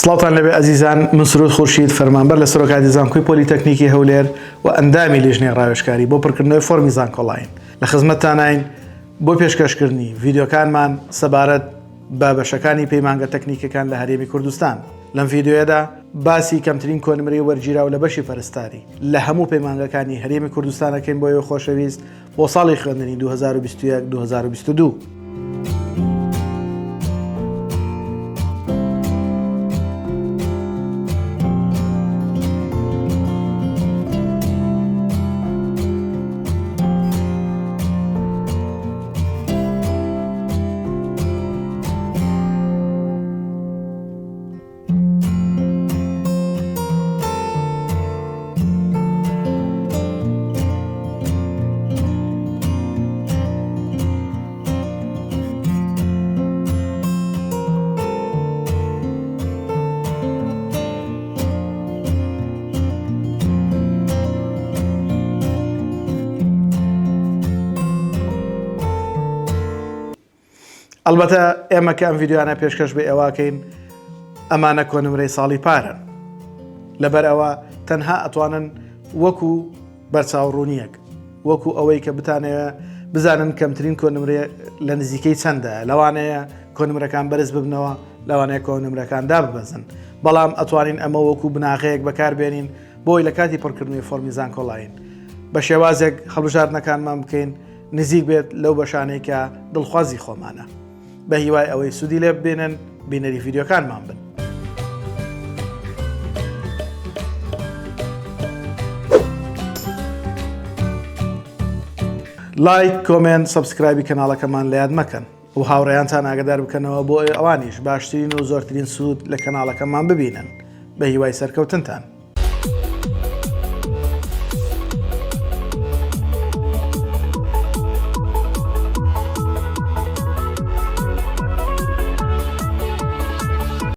سڵاتان لەبێ ئەزیزان، من سرود خورشید فەرمانبەر لە سەرۆکاتی زانکۆی پۆلیتەکنیکی هەولێر و ئەندامی لیژنەی ڕاوێژکاری بۆ پڕکردنەوەی فۆرمی زانکۆڵاین لە خزمەتتانین بۆ پێشکەشکردنی ڤیدیۆکانمان سەبارەت بە بەشەکانی پەیمانگە تەکنیکەکان لە هەرێمی کوردستان. لەم ڤیدیۆیەدا باسی کەمترین کۆنمرەی وەرگیراو لە بەشی پەرستاری لە هەموو پەیمانگەکانی هەرێمی کوردستانەکەین بۆ ئێوە خۆشەویست بۆ ساڵی خوێندنی 2021-2022. ئەلبەتە ئێمە کە ئەم ڤیدیۆیانە پێشکەش بە ئێواکەین ئەمانە کۆنمرەی ساڵی پارن، لەبەر ئەوە تەنها ئەتوانن وەکو بەرچاوڕوونیەک وەکو ئەوەی کە بتانەوە بزانن کەمترین کۆنمرە لە نزیکەی چەندە، لەوانەیە کۆنمرەکان بەرز ببنەوە، لەوانەیە کۆنمرەکان داببەزن، بەڵام ئەتوانین ئەمە وەکو بناغەیەک بەکاربێنین بۆی لە کاتی پڕکردنەوەی فۆرمی زانکۆڵاین بە شێوازێک هەڵبژاردنەکانمان بکەین نزیک بێت لەو بەشانەی کە دڵخوازی خۆمانە، بە هیوای ئەوەی سودی لێ ببێنن بینەری ڤیدیۆکانمان بن. لایک، کۆمنت، سەبسکرایبی کەناڵەکەمان لە یاد مەکەن و هاوڕێیانتان ئاگادار بکەنەوە بۆ ئەوانیش باشترین و زۆرترین سوود لە کەناڵەکەمان ببینن، بە هیوای سەرکەوتنتان.